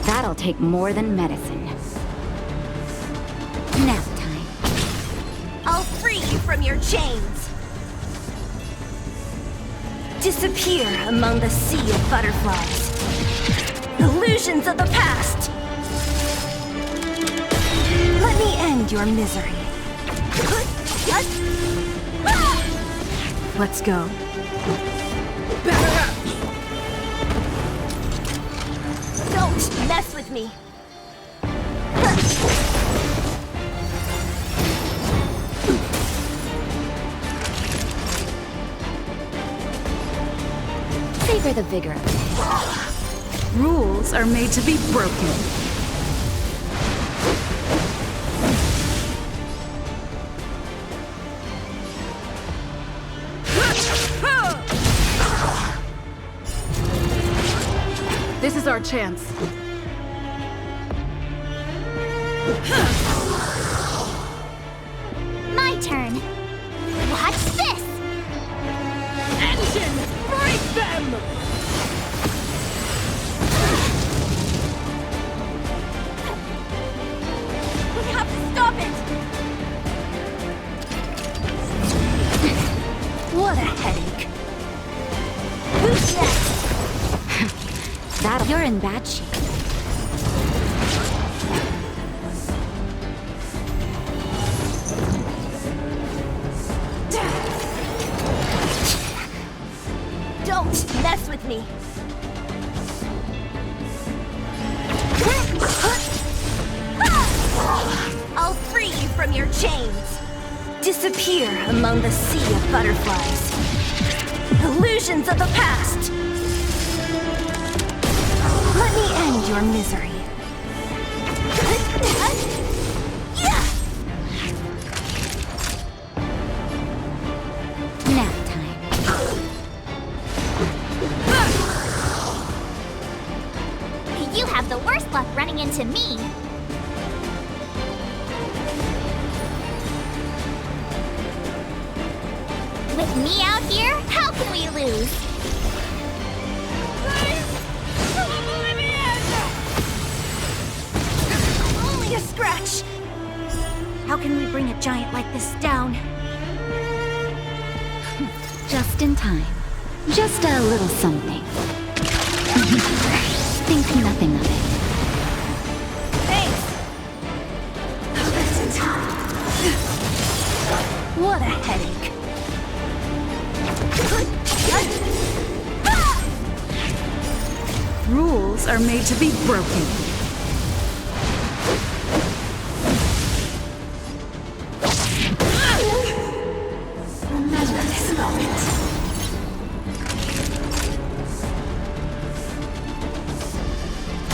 That'll take more than medicine. Nap time. I'll free you from your chains. Disappear among the sea of butterflies. Illusions of the past. Let me end your misery. Let's go. Don't mess with me. Savor the vigor of it. Rules are made to be broken. This is our chance. My turn. Watch this! Engine! Break them! We have to stop it! What a headache. Who's next? You're in bad shape. Don't mess with me. I'll free you from your chains. Disappear among the sea of butterflies. Illusions of the past. Let me end your misery. Nap time. You have the worst luck running into me. With me out here, how can we lose? Only a scratch. How can we bring a giant like this down? Just in time. Just a little something. Think nothing of it. Thanks. What a headache. Rules are made to be broken. Remember this moment.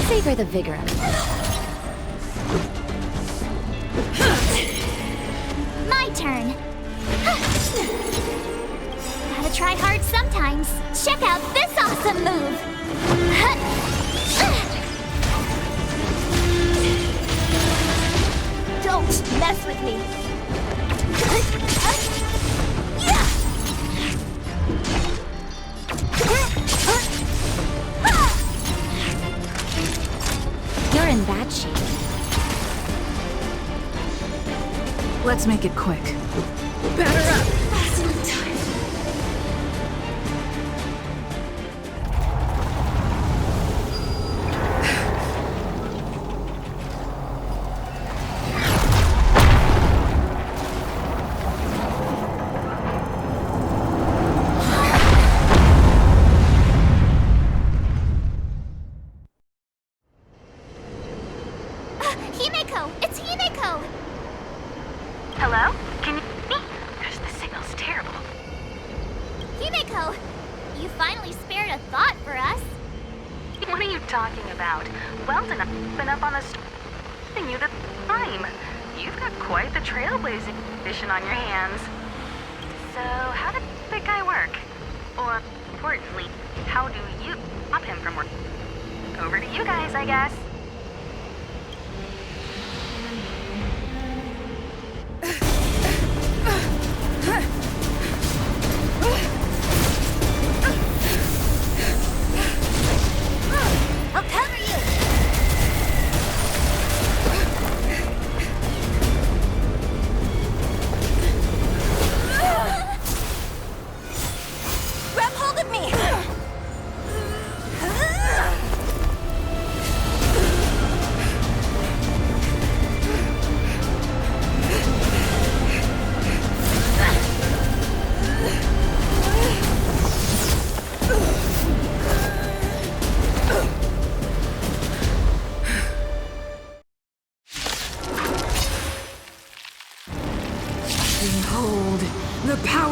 Savor the vigor of it. My turn. Gotta try hard sometimes. Check out this awesome move. Don't mess with me. You're in bad shape. Let's make it quick. Batter up! Himeko! It's Himeko! Hello? Can you hear me? Gosh, the signal's terrible. Himeko! You finally spared a thought for us. What are you talking about? Weldon, I've been up on the and you the time. You've got quite the trailblazing mission on your hands. So, how did that guy work? Or, importantly, how do you stop him from working? Over to you guys, I guess. I'll cover you!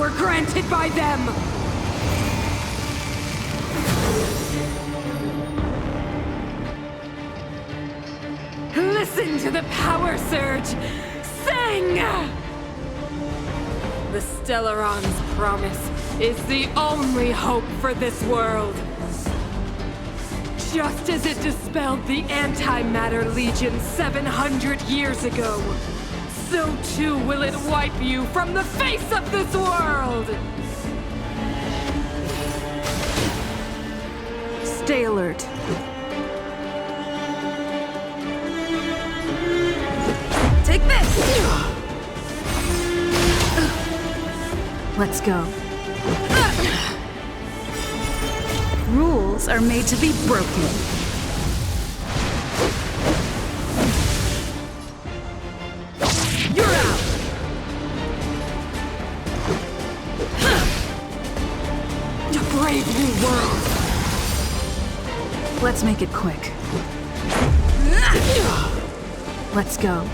power granted by them! Listen to the power surge! Sing! The Stellaron's promise is the only hope for this world. Just as it dispelled the Antimatter Legion 700 years ago, so too will it wipe you from the face of this world! Stay alert. Take this! Let's go. Rules are made to be broken. You're out! A brave new world! Let's make it quick. Let's go.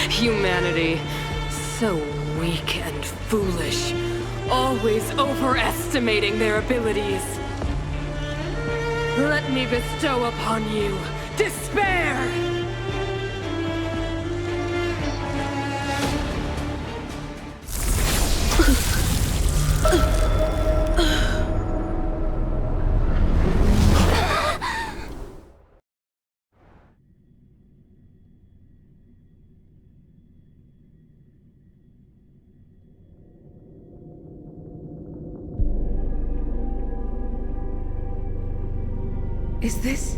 Humanity, so weak and foolish, always overestimating their abilities. Let me bestow upon you despair! Is this...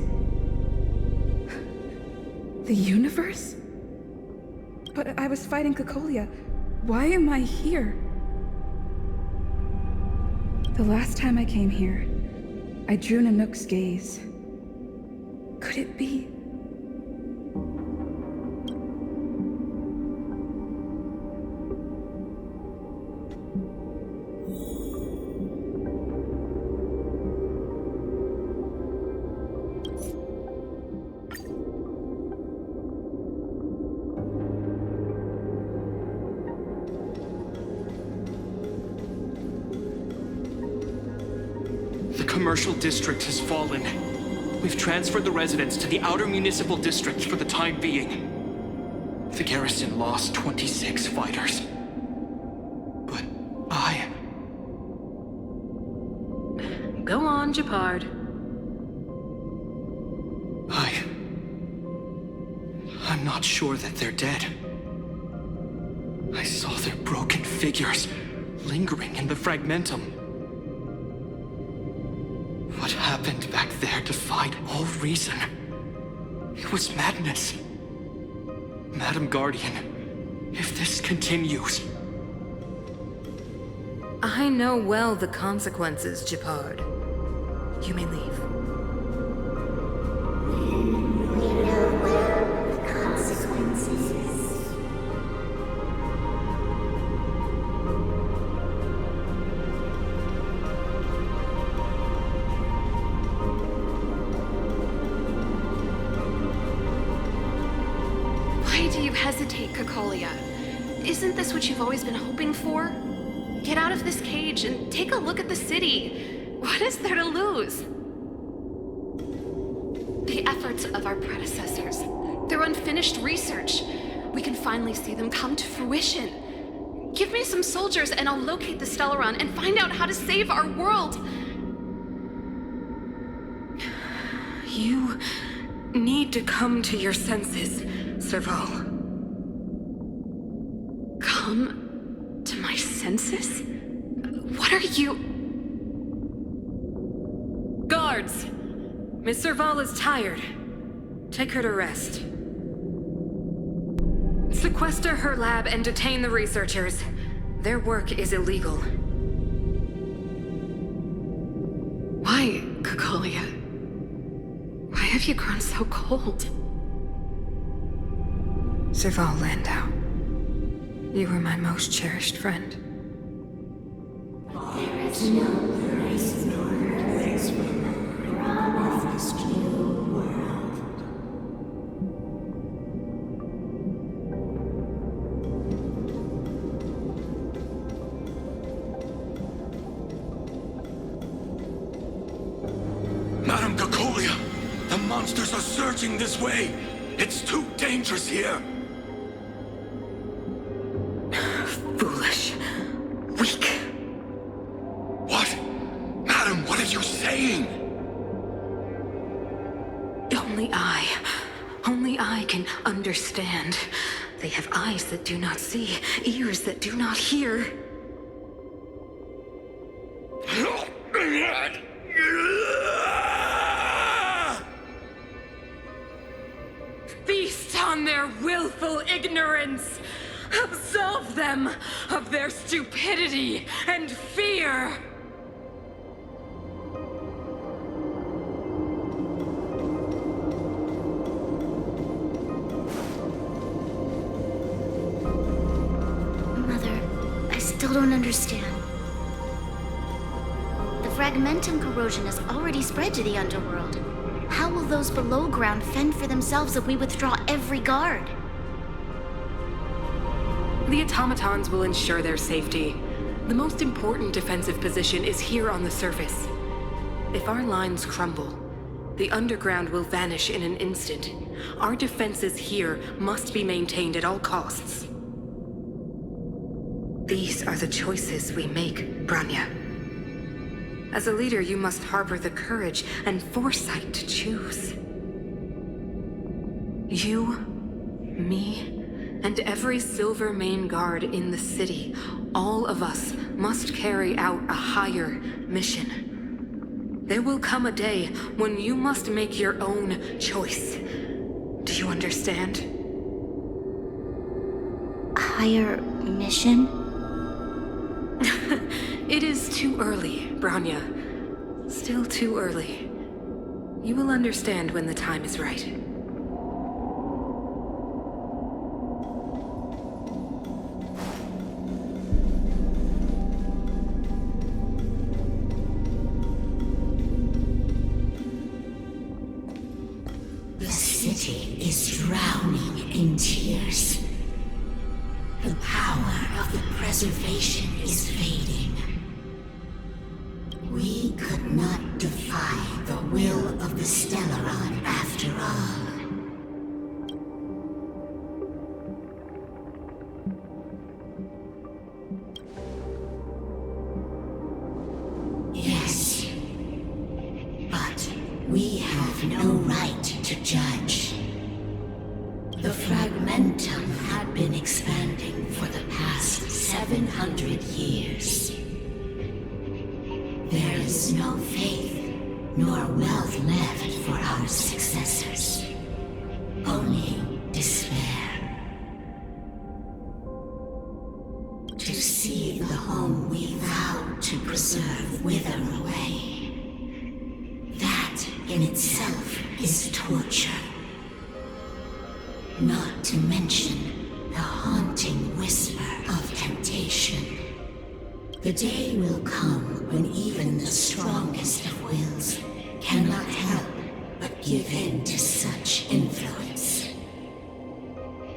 the universe? But I was fighting Cocolia. Why am I here? The last time I came here, I drew Nanook's gaze. Could it be? The commercial district has fallen. We've transferred the residents to the outer municipal district for the time being. The garrison lost 26 fighters. But Go on, Japard. I'm not sure that they're dead. I saw their broken figures lingering in the fragmentum. What happened back there defied all reason. It was madness. Madam Guardian, if this continues... I know well the consequences, Japard. You may leave. Why do you hesitate, Cocolia? Isn't this what you've always been hoping for? Get out of this cage and take a look at the city. What is there to lose? The efforts of our predecessors, their unfinished research. We can finally see them come to fruition. Give me some soldiers and I'll locate the Stellaron and find out how to save our world. You need to come to your senses, Serval. Come to my senses? What are you... Guards! Miss Serval is tired. Take her to rest. Sequester her lab and detain the researchers. Their work is illegal. Why, Cocolia? Why have you grown so cold? Serval Landau. You were my most cherished friend. Madam Cacolia, the monsters are surging this way. It's too dangerous here. Foolish. Weak. What? Madam, what are you saying? Only I can understand. They have eyes that do not see, ears that do not hear. Feast on their willful ignorance! Absolve them of their stupidity and fear! Mother, I still don't understand. The fragmentum corrosion has already spread to the underworld. How will those below ground fend for themselves if we withdraw every guard? The automatons will ensure their safety. The most important defensive position is here on the surface. If our lines crumble, the underground will vanish in an instant. Our defenses here must be maintained at all costs. These are the choices we make, Branya. As a leader, you must harbor the courage and foresight to choose. You, me, and every Silver Main guard in the city, all of us must carry out a higher mission. There will come a day when you must make your own choice. Do you understand? Higher mission? It is too early, Branya. Still too early. You will understand when the time is right. The city is drowning in tears. The power of the preservation is fading. We could not defy the will of the Stellaron after all. Yes, but we have no right to judge. The fragmentum had been expanding for the past 700 years. There is no faith nor wealth left for our successors. Only despair. To see the home we vowed to preserve wither away. That in itself is torture. Not to mention the haunting whisper of temptation. The day will come when even the strongest of wills cannot help but give in to such influence.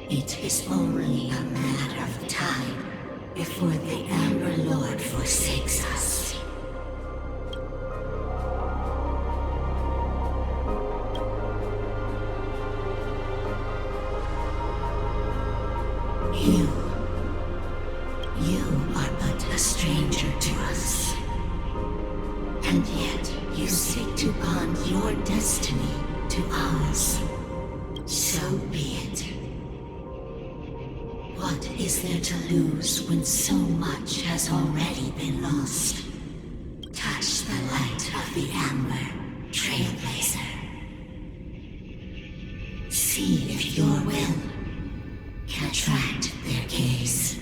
It is only a matter of time before the Amber Lord forsakes us. You are but a stranger to us. And yet you seek to bond your destiny to ours. So be it. What is there to lose when so much has already been lost? Touch the light of the Amber, Trailblazer. See if your will can attract their gaze.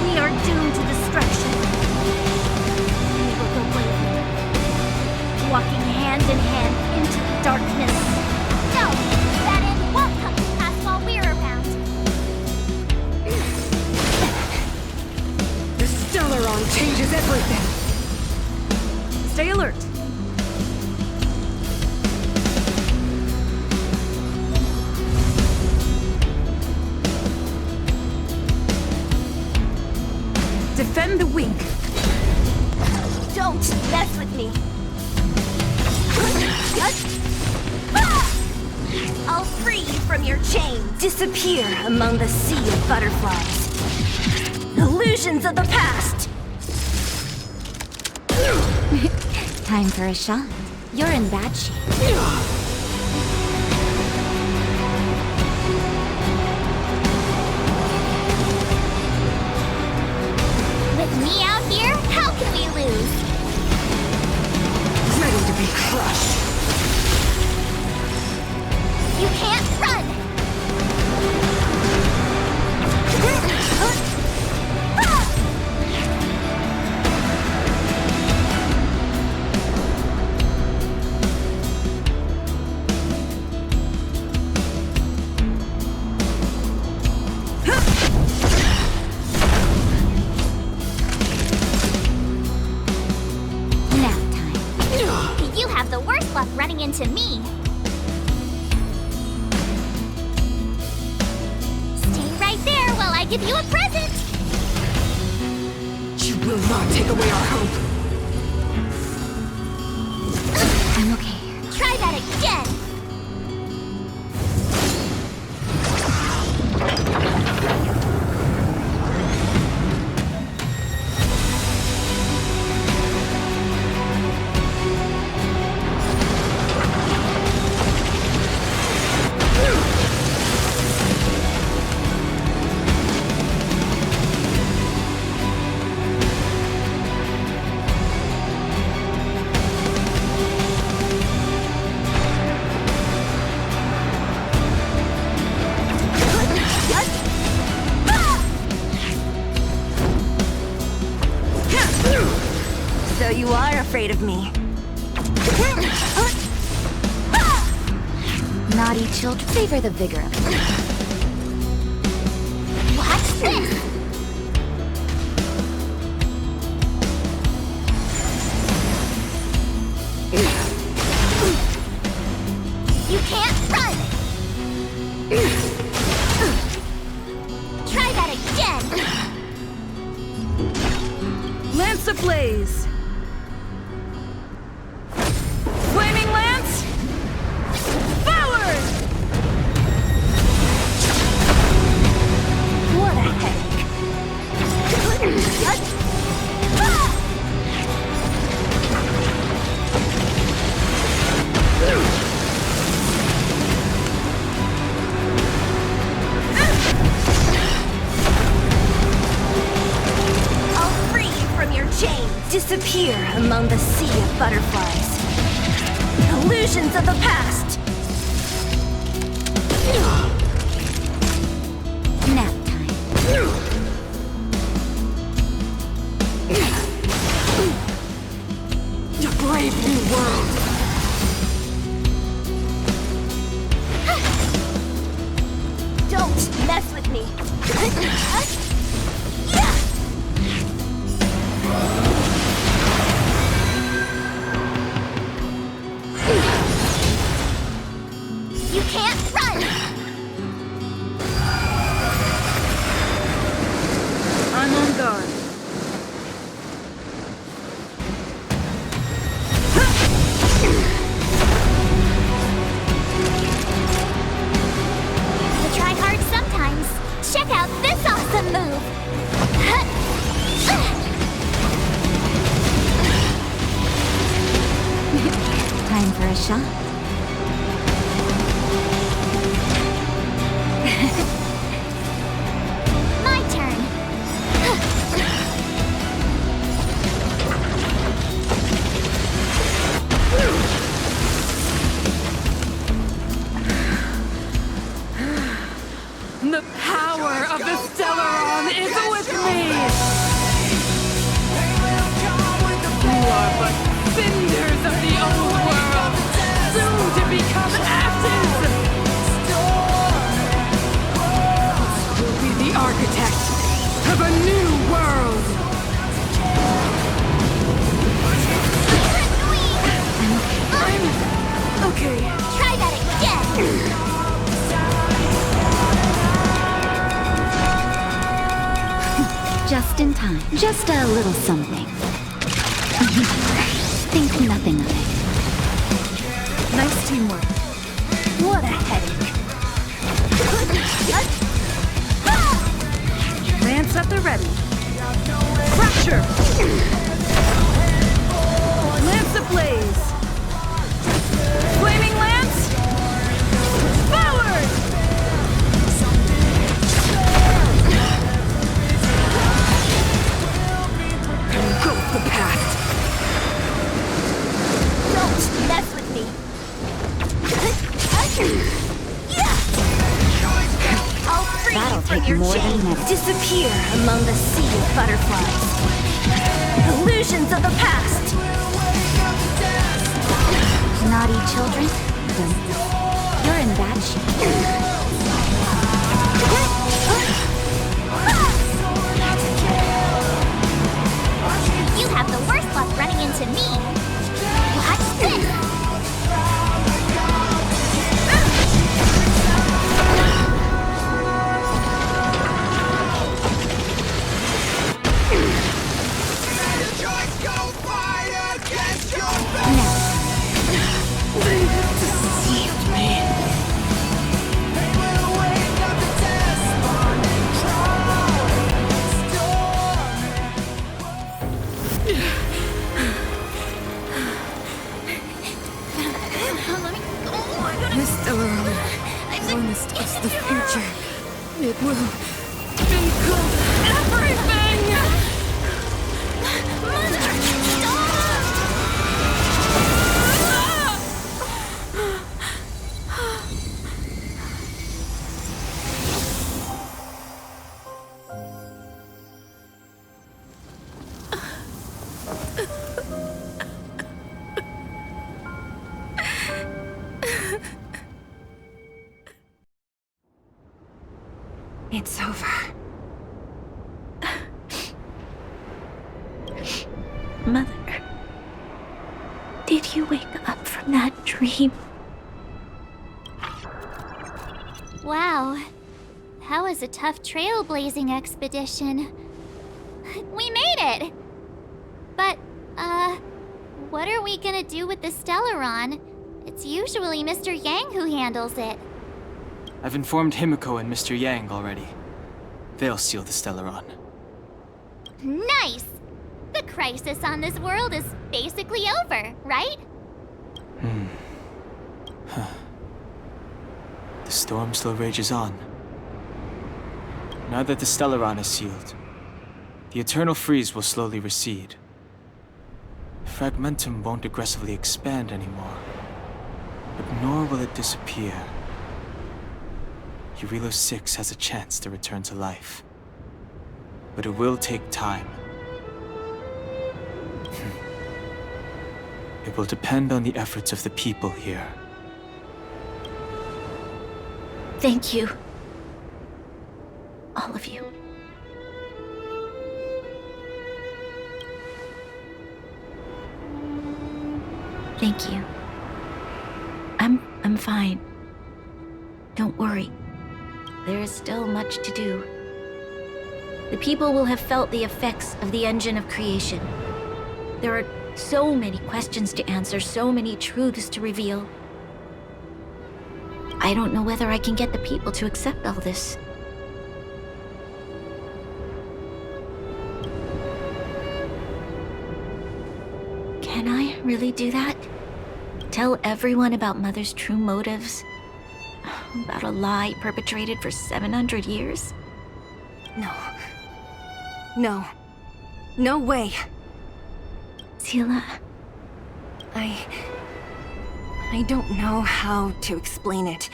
We are doomed to destruction. We will go bravely, walking hand in hand into the darkness. No, that end won't come to pass while we're around. The Stellaron changes everything! Stay alert! Defend the weak. Don't mess with me. I'll free you from your chains. Disappear among the sea of butterflies. Illusions of the past. Time for a shot. You're in bad shape. With me out here, how can we lose? Ready to be crushed. You can't run! Nap time. You have the worst luck running into me. Stay right there while I give you a present. You will not take away our hope. I'm okay. Try that again. So you are afraid of me. Naughty children favor the vigor of it. Watch this! You can't run! Try that again! Lance ablaze! Flaming lance! Forward! What a headache! I'll free you from your chains. Disappear among the sea of butterflies. Illusions of the past. Nap time. A brave new world! Don't mess with me. You can't run! I'm on guard. You try hard sometimes. Check out this awesome move! The power of the Stellaron is with me! You are but cinders of the old world, soon to become ashes! Will be the architect of a new world! I'm okay. Try that again! Just in time. Just a little something. Think nothing of it. Nice teamwork. What a headache. Lance at the ready. Crusher! Lance ablaze! Flaming lance! Forward! Engulf the past! Don't mess with me. I'll free That'll you from take your more than chain. minutes. Disappear among the sea of butterflies. Illusions of the past. Naughty children? You're in bad shape. You have the worst luck running into me. Watch this. Deceived me. This Stellaron promised us the future. It will Engulf everything! It's over. Mother, did you wake up from that dream? Wow. That was a tough trailblazing expedition. We made it! But, what are we gonna do with the Stellaron? It's usually Mr. Yang who handles it. I've informed Himiko and Mr. Yang already. They'll seal the Stellaron. Nice! The crisis on this world is basically over, right? The storm still rages on. Now that the Stellaron is sealed, the eternal freeze will slowly recede. Fragmentum won't aggressively expand anymore, but nor will it disappear. Urilo 6 has a chance to return to life, but it will take time. It will depend on the efforts of the people here. Thank you. All of you. Thank you. I'm fine. Don't worry. There is still much to do. The people will have felt the effects of the engine of creation. There are so many questions to answer, so many truths to reveal. I don't know whether I can get the people to accept all this. Can I really do that? Tell everyone about Mother's true motives? About a lie perpetrated for 700 years? No. No. No way. Sila, I don't know how to explain it.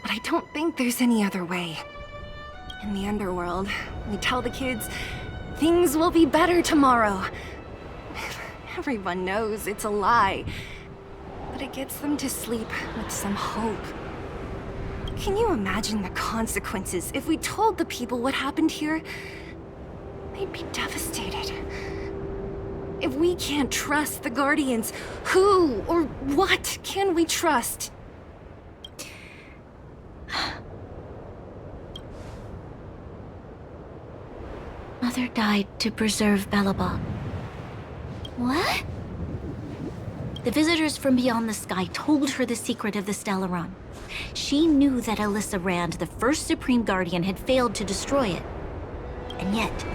but I don't think there's any other way. In the underworld, we tell the kids, things will be better tomorrow. Everyone knows it's a lie, but it gets them to sleep with some hope. Can you imagine the consequences if we told the people what happened here? They'd be devastated. If we can't trust the Guardians, who or what can we trust? Mother died to preserve Belobog. What? The visitors from beyond the sky told her the secret of the Stellaron. She knew that Alyssa Rand, the first Supreme Guardian, had failed to destroy it. And yet,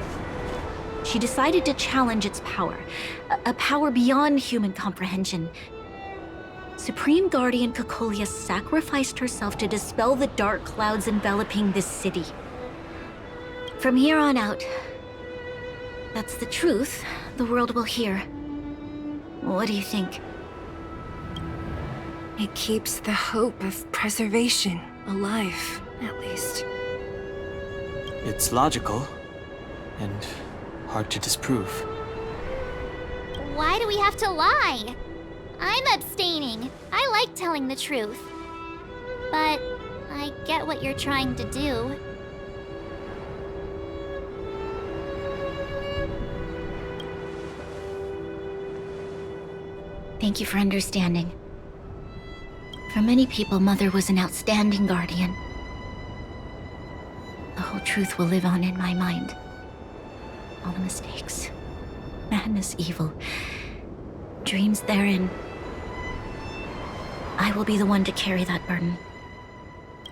she decided to challenge its power, a power beyond human comprehension. Supreme Guardian Cocolia sacrificed herself to dispel the dark clouds enveloping this city. From here on out, that's the truth the world will hear. What do you think? It keeps the hope of preservation alive, at least. It's logical, and hard to disprove. Why do we have to lie? I'm abstaining. I like telling the truth. But I get what you're trying to do. Thank you for understanding. For many people, Mother was an outstanding guardian. The whole truth will live on in my mind. All the mistakes, madness, evil, dreams therein. I will be the one to carry that burden.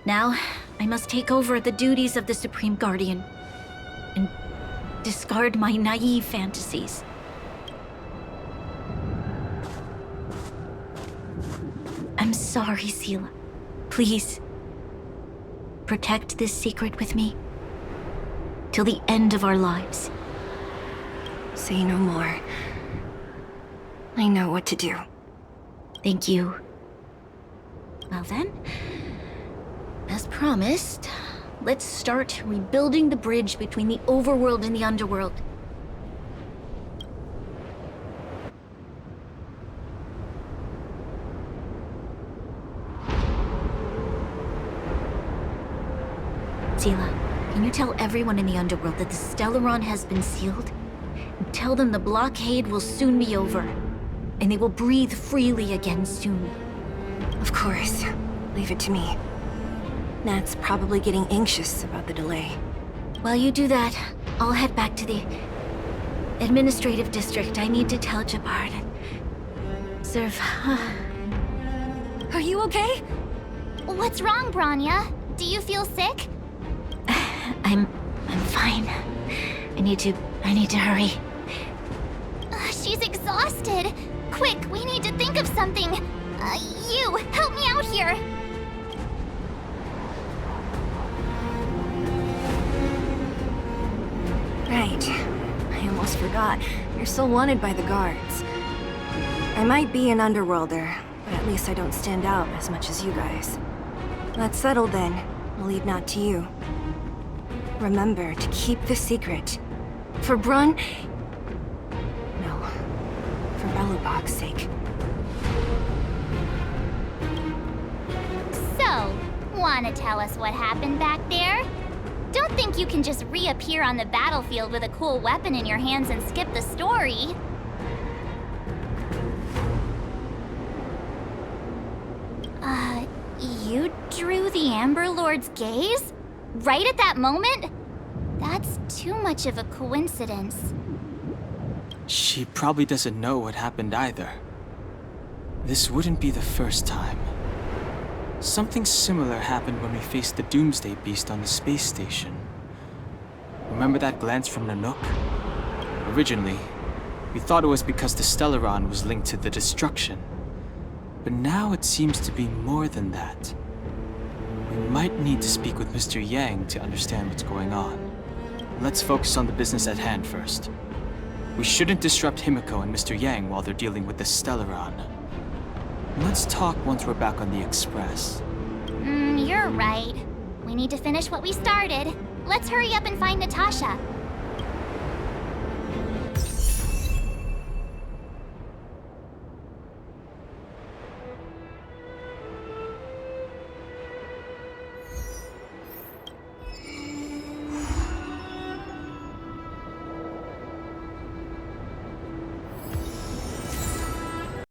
Now, I must take over the duties of the Supreme Guardian and discard my naive fantasies. I'm sorry, Seela. Please, protect this secret with me till the end of our lives. Say no more. I know what to do. Thank you. Well then, as promised, let's start rebuilding the bridge between the overworld and the underworld. Seela, can you tell everyone in the underworld that the Stellaron has been sealed? And tell them the blockade will soon be over, and they will breathe freely again soon. Of course. Leave it to me. Nat's probably getting anxious about the delay. While you do that, I'll head back to the administrative district. I need to tell Jabard and serve. Are you okay? What's wrong, Branya? Do you feel sick? I'm fine. I need to hurry. She's exhausted. Quick, we need to think of something. You, help me out here. Right. I almost forgot. You're still wanted by the guards. I might be an underworlder, but at least I don't stand out as much as you guys. That's settled then. I'll leave Nat to you. Remember to keep the secret. For Brun... No. For Belobog's sake. So, wanna tell us what happened back there? Don't think you can just reappear on the battlefield with a cool weapon in your hands and skip the story. You drew the Amber Lord's gaze? Right at that moment? That's too much of a coincidence. She probably doesn't know what happened either. This wouldn't be the first time. Something similar happened when we faced the Doomsday Beast on the space station. Remember that glance from Nanook? Originally, we thought it was because the Stellaron was linked to the destruction. But now it seems to be more than that. We might need to speak with Mr. Yang to understand what's going on. Let's focus on the business at hand first. We shouldn't disrupt Himiko and Mr. Yang while they're dealing with the Stellaron. Let's talk once we're back on the Express. You're right. We need to finish what we started. Let's hurry up and find Natasha.